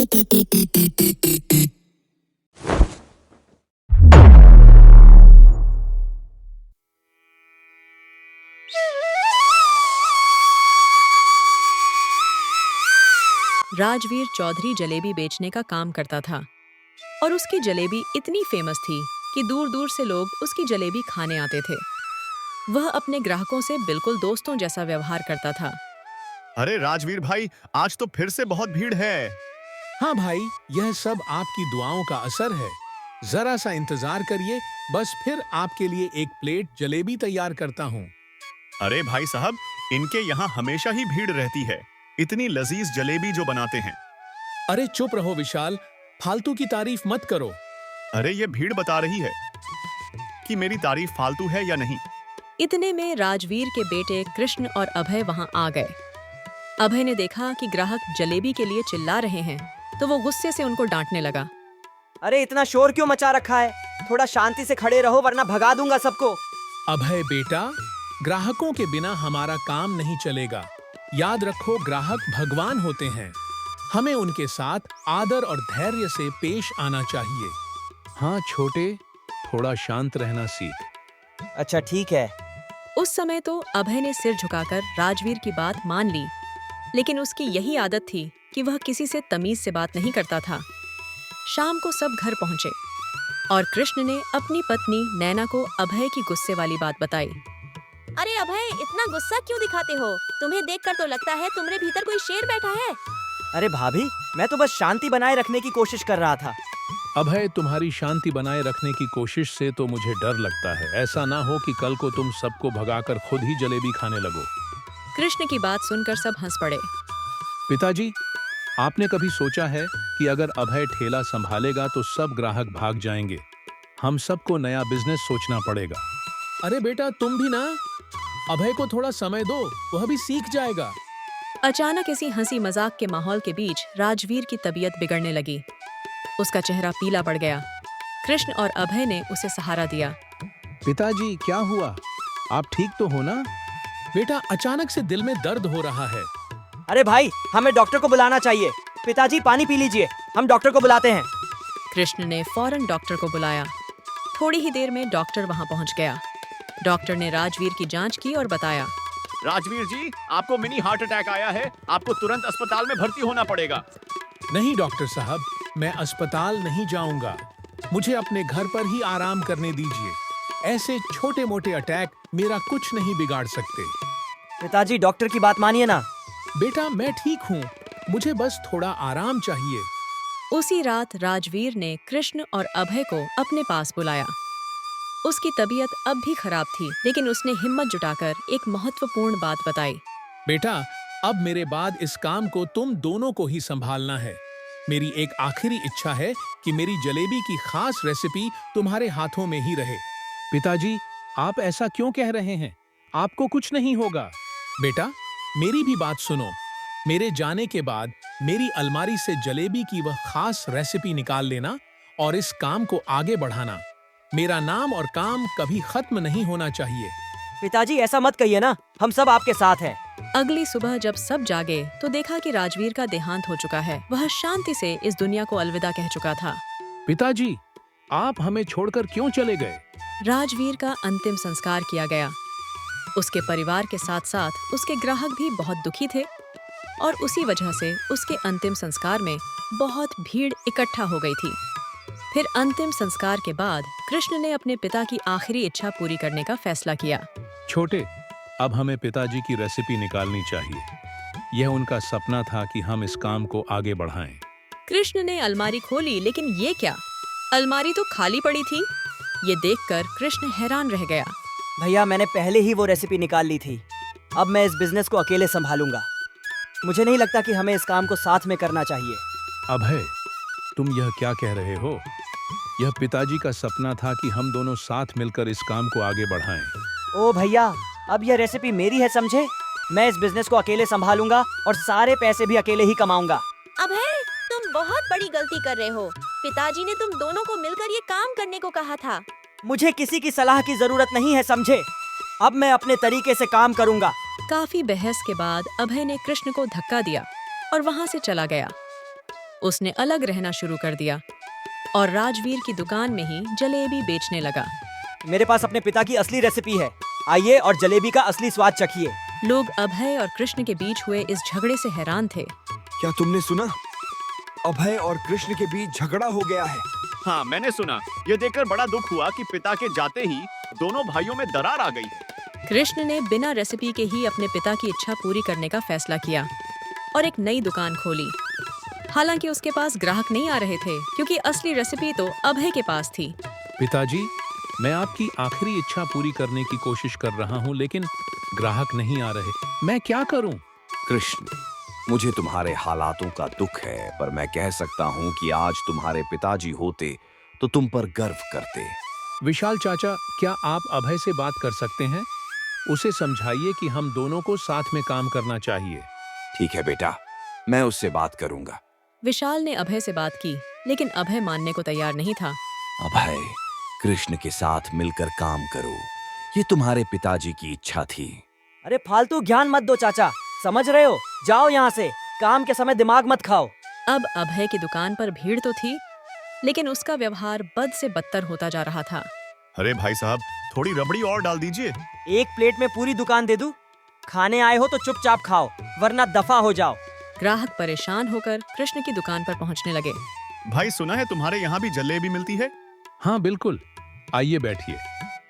राजवीर चौधरी जलेबी बेचने का काम करता था और उसकी जलेबी इतनी फेमस थी कि दूर दूर से लोग उसकी जलेबी खाने आते थे। वह अपने ग्राहकों से बिल्कुल दोस्तों जैसा व्यवहार करता था। अरे राजवीर भाई, आज तो फिर से बहुत भीड़ है। हाँ भाई, यह सब आपकी दुआओं का असर है। जरा सा इंतजार करिए, बस फिर आपके लिए एक प्लेट जलेबी तैयार करता हूँ। अरे भाई साहब, इनके यहाँ हमेशा ही भीड़ रहती है। इतनी लजीज जलेबी जो बनाते हैं। अरे चुप रहो विशाल, फालतू की तारीफ मत करो। अरे ये भीड़ बता रही है कि मेरी तारीफ फालतू है या नहीं। इतने में राजवीर के बेटे कृष्ण और अभय वहां आ गए। अभय ने देखा कि ग्राहक जलेबी के लिए चिल्ला रहे हैं तो वो गुस्से से उनको डांटने लगा। अरे इतना शोर क्यों मचा रखा है? थोड़ा शांति से खड़े रहो वरना भगा दूंगा सबको। अभय बेटा, ग्राहकों के बिना हमारा काम नहीं चलेगा। याद रखो, ग्राहक भगवान होते हैं। हमें उनके साथ आदर और धैर्य से पेश आना चाहिए। हाँ छोटे, थोड़ा शांत रहना सीख। अच्छा ठीक है। उस समय तो अभय ने सिर झुकाकर राजवीर की बात मान ली, लेकिन उसकी यही आदत थी कि वह किसी से तमीज से बात नहीं करता था। शाम को सब घर पहुंचे और कृष्ण ने अपनी पत्नी नैना को अभय की गुस्से वाली बात बताई। अरे अभय, इतना गुस्सा क्यों दिखाते हो? तुम्हें देखकर तो लगता है तुम्हारे भीतर कोई शेर बैठा है। अरे भाभी, मैं तो बस शांति बनाए रखने की कोशिश कर रहा था। अभय, तुम्हारी शांति बनाए रखने की कोशिश से तो मुझे डर लगता है। ऐसा ना हो कि कल को तुम सबको भगाकर खुद ही जलेबी खाने लगो। कृष्ण की बात सुनकर सब हंस पड़े। पिताजी, आपने कभी सोचा है कि अगर अभय ठेला संभालेगा तो सब ग्राहक भाग जाएंगे? हम सबको नया बिजनेस सोचना पड़ेगा। अरे बेटा, तुम भी ना, अभय को थोड़ा समय दो, वह भी सीख जाएगा। अचानक इसी हंसी मजाक के माहौल के बीच राजवीर की तबीयत बिगड़ने लगी। उसका चेहरा पीला पड़ गया। कृष्ण और अभय ने उसे सहारा दिया। पिताजी, क्या हुआ? आप ठीक तो हो ना? बेटा, अचानक से दिल में दर्द हो रहा है। अरे भाई, हमें डॉक्टर को बुलाना चाहिए। पिताजी पानी पी लीजिए, हम डॉक्टर को बुलाते हैं। कृष्ण ने फौरन डॉक्टर को बुलाया। थोड़ी ही देर में डॉक्टर वहां पहुंच गया। डॉक्टर ने राजवीर की जांच की और बताया, राजवीर जी, आपको मिनी हार्ट अटैक आया है। आपको तुरंत अस्पताल में भर्ती होना पड़ेगा। नहीं डॉक्टर साहब, मैं अस्पताल नहीं जाऊंगा। मुझे अपने घर पर ही आराम करने दीजिए। ऐसे छोटे मोटे अटैक मेरा कुछ नहीं बिगाड़ सकते। पिताजी, डॉक्टर की बात मानिए ना। बेटा, मैं ठीक हूँ, मुझे बस थोड़ा आराम चाहिए। उसी रात राजवीर ने कृष्ण और अभय को अपने पास बुलाया। उसकी तबीयत अब भी खराब थी, लेकिन उसने हिम्मत जुटाकर एक महत्वपूर्ण बात बताई। बेटा, अब मेरे बाद इस काम को तुम दोनों को ही संभालना है। मेरी एक आखिरी इच्छा है कि मेरी जलेबी की खास रेसिपी तुम्हारे हाथों में ही रहे। पिताजी, आप ऐसा क्यों कह रहे हैं? आपको कुछ नहीं होगा। बेटा, मेरी भी बात सुनो। मेरे जाने के बाद मेरी अलमारी से जलेबी की वह खास रेसिपी निकाल लेना और इस काम को आगे बढ़ाना। मेरा नाम और काम कभी खत्म नहीं होना चाहिए। पिताजी, ऐसा मत कहिए ना, हम सब आपके साथ हैं। अगली सुबह जब सब जागे तो देखा कि राजवीर का देहांत हो चुका है। वह शांति से इस दुनिया को अलविदा कह चुका था। पिताजी, आप हमें छोड़कर क्यों चले गए? राजवीर का अंतिम संस्कार किया गया। उसके परिवार के साथ साथ उसके ग्राहक भी बहुत दुखी थे और उसी वजह से उसके अंतिम संस्कार में बहुत भीड़ इकट्ठा हो गई थी। फिर अंतिम संस्कार के बाद कृष्ण ने अपने पिता की आखिरी इच्छा पूरी करने का फैसला किया। छोटे, अब हमें पिताजी की रेसिपी निकालनी चाहिए। यह उनका सपना था कि हम इस काम को आगे बढ़ाएं। कृष्ण ने अलमारी खोली, लेकिन ये क्या? अलमारी तो खाली पड़ी थी। ये देखकर कृष्ण हैरान रह गया। भैया, मैंने पहले ही वो रेसिपी निकाल ली थी। अब मैं इस बिजनेस को अकेले संभालूंगा। मुझे नहीं लगता कि हमें इस काम को साथ में करना चाहिए। अभय, तुम यह क्या कह रहे हो? यह पिताजी का सपना था कि हम दोनों साथ मिलकर इस काम को आगे बढ़ाएं। ओ भैया, अब यह रेसिपी मेरी है, समझे? मैं इस बिजनेस को अकेले संभालूंगा और सारे पैसे भी अकेले ही कमाऊंगा। अभय, तुम बहुत बड़ी गलती कर रहे हो। पिताजी ने तुम दोनों को मिलकर ये काम करने को कहा था। मुझे किसी की सलाह की जरूरत नहीं है, समझे? अब मैं अपने तरीके से काम करूंगा। काफी बहस के बाद अभय ने कृष्ण को धक्का दिया और वहां से चला गया। उसने अलग रहना शुरू कर दिया और राजवीर की दुकान में ही जलेबी बेचने लगा। मेरे पास अपने पिता की असली रेसिपी है, आइए और जलेबी का असली स्वाद चखिए। लोग अभय और कृष्ण के बीच हुए इस झगड़े से हैरान थे। क्या तुमने सुना? अभय और कृष्ण के बीच झगड़ा हो गया है। हाँ, मैंने सुना। ये देखकर बड़ा दुख हुआ कि पिता के जाते ही दोनों भाइयों में दरार आ गई है। कृष्ण ने बिना रेसिपी के ही अपने पिता की इच्छा पूरी करने का फैसला किया और एक नई दुकान खोली। हालांकि उसके पास ग्राहक नहीं आ रहे थे क्योंकि असली रेसिपी तो अभय के पास थी। पिताजी, मैं आपकी आखिरी इच्छा पूरी करने की कोशिश कर रहा हूँ, लेकिन ग्राहक नहीं आ रहे। मैं क्या करूँ? कृष्ण, मुझे तुम्हारे हालातों का दुख है, पर मैं कह सकता हूँ कि आज तुम्हारे पिताजी होते तो तुम पर गर्व करते। विशाल चाचा, क्या आप अभय से बात कर सकते हैं? उसे समझाइए कि हम दोनों को साथ में काम करना चाहिए। ठीक है बेटा, मैं उससे बात करूंगा। विशाल ने अभय से बात की, लेकिन अभय मानने को तैयार नहीं था। अभय, कृष्ण के साथ मिलकर काम करो, ये तुम्हारे पिताजी की इच्छा थी। अरे फालतू ज्ञान मत दो चाचा, समझ रहे हो? जाओ यहाँ से, काम के समय दिमाग मत खाओ। अब अभय की दुकान पर भीड़ तो थी, लेकिन उसका व्यवहार बद से बदतर होता जा रहा था। अरे भाई साहब, थोड़ी रबड़ी और डाल दीजिए। एक प्लेट में पूरी दुकान दे दूं? खाने आए हो तो चुपचाप खाओ, वरना दफा हो जाओ। ग्राहक परेशान होकर कृष्ण की दुकान पर पहुंचने लगे। भाई, सुना है तुम्हारे यहाँ भी जलेबी मिलती है? हाँ बिल्कुल, आइए बैठिए।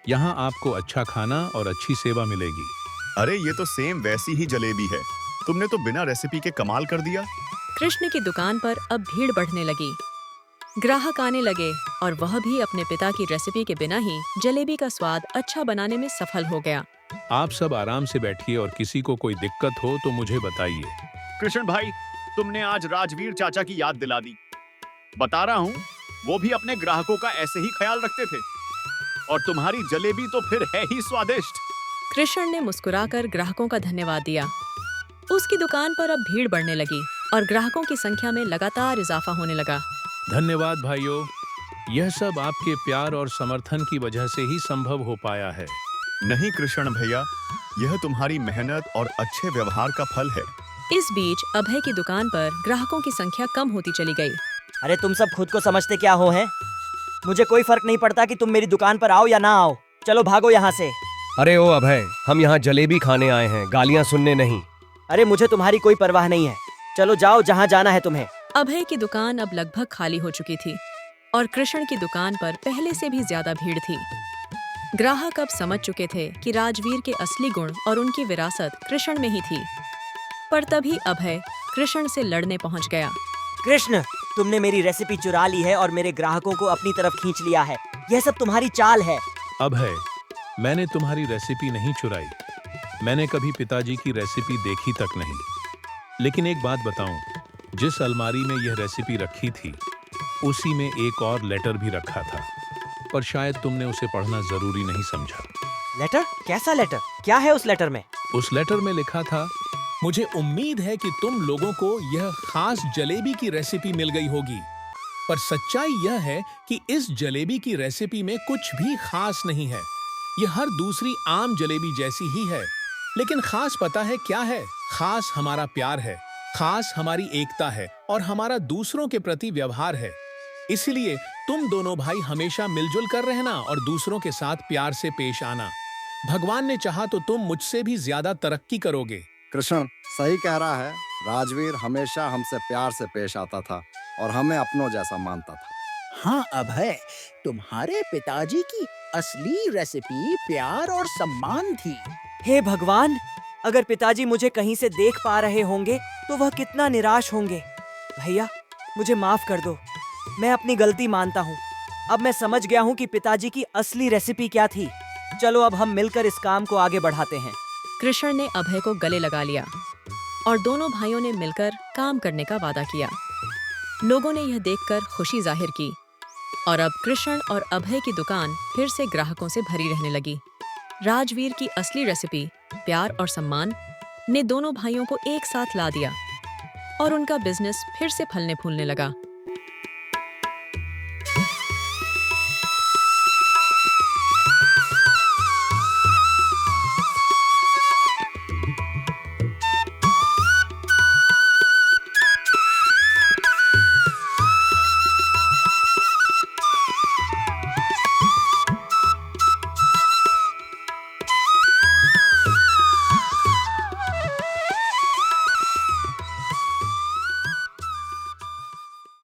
यहाँ आपको अच्छा खाना और अच्छी सेवा मिलेगी। अरे ये तो सेम वैसी ही जलेबी है। तुमने तो बिना रेसिपी के कमाल कर दिया। कृष्ण की दुकान पर अब भीड़ बढ़ने लगी। ग्राहक आने लगे और वह भी अपने पिता की रेसिपी के बिना ही जलेबी का स्वाद अच्छा बनाने में सफल हो गया। आप सब आराम से बैठिए और किसी को कोई दिक्कत हो तो मुझे बताइए। कृष्ण भाई, तुमने आज राजवीर चाचा की याद दिला दी। बता रहा हूँ, वो भी अपने ग्राहकों का ऐसे ही ख्याल रखते थे। और तुम्हारी जलेबी तो फिर है ही स्वादिष्ट। कृष्ण ने मुस्कुराकर ग्राहकों का धन्यवाद दिया। उसकी दुकान पर अब भीड़ बढ़ने लगी और ग्राहकों की संख्या में लगातार इजाफा होने लगा। धन्यवाद भाइयों, यह सब आपके प्यार और समर्थन की वजह से ही संभव हो पाया है। नहीं कृष्ण भैया, यह तुम्हारी मेहनत और अच्छे व्यवहार का फल है। इस बीच अभय की दुकान पर ग्राहकों की संख्या कम होती चली गई। अरे तुम सब खुद को समझते क्या हो हैं? मुझे कोई फर्क नहीं पड़ता कि तुम मेरी दुकान पर आओ या ना आओ। चलो भागो यहाँ से। अरे ओ अभय, हम यहाँ जलेबी खाने आए हैं, गालियाँ सुनने नहीं। अरे मुझे तुम्हारी कोई परवाह नहीं है, चलो जाओ जहाँ जाना है तुम्हें। अभय की दुकान अब लगभग खाली हो चुकी थी और कृष्ण की दुकान पर पहले से भी ज्यादा भीड़ थी। ग्राहक अब समझ चुके थे कि राजवीर के असली गुण और उनकी विरासत कृष्ण में ही थी। पर तभी अभय कृष्ण से लड़ने पहुंच गया। कृष्ण, तुमने मेरी रेसिपी चुरा ली है और मेरे ग्राहकों को अपनी तरफ खींच लिया है। यह सब तुम्हारी चाल है। अभय, मैंने तुम्हारी रेसिपी नहीं चुराई। मैंने कभी पिताजी की रेसिपी देखी तक नहीं। लेकिन एक बात बताऊं, जिस अलमारी में यह रेसिपी रखी थी, उसी में एक और लेटर भी रखा था, पर शायद तुमने उसे पढ़ना जरूरी नहीं समझा। लेटर? कैसा लेटर? क्या है उस लेटर में? उस लेटर में लिखा था, मुझे उम्मीद है कि तुम लोगों को यह खास जलेबी की रेसिपी मिल गई होगी, पर सच्चाई यह है कि इस जलेबी की रेसिपी में कुछ भी खास नहीं है। यह हर दूसरी आम जलेबी जैसी ही है, लेकिन खास पता है क्या है? खास हमारा प्यार है, खास हमारी एकता है और हमारा दूसरों के प्रति व्यवहार है। इसलिए तुम दोनों भाई हमेशा मिलजुल कर रहना और दूसरों के साथ प्यार से पेश आना। भगवान ने चाहा तो तुम मुझसे भी ज्यादा तरक्की करोगे। कृष्ण सही कह रहा है। राजवीर हमेशा हमसे प्यार से पेश आता था और हमें अपनों जैसा मानता था। हाँ अभय, तुम्हारे पिताजी की असली रेसिपी प्यार और सम्मान थी। हे भगवान, अगर पिताजी मुझे कहीं से देख पा रहे होंगे तो वह कितना निराश होंगे। भैया, मुझे माफ कर दो, मैं अपनी गलती मानता हूँ। अब मैं समझ गया हूँ कि पिताजी की असली रेसिपी क्या थी। चलो अब हम मिलकर इस काम को आगे बढ़ाते हैं। कृष्ण ने अभय को गले लगा लिया और दोनों भाइयों ने मिलकर काम करने का वादा किया। लोगों ने यह देखकर खुशी जाहिर की और अब कृष्ण और अभय की दुकान फिर से ग्राहकों से भरी रहने लगी। राजवीर की असली रेसिपी प्यार और सम्मान ने दोनों भाइयों को एक साथ ला दिया और उनका बिजनेस फिर से फलने फूलने लगा।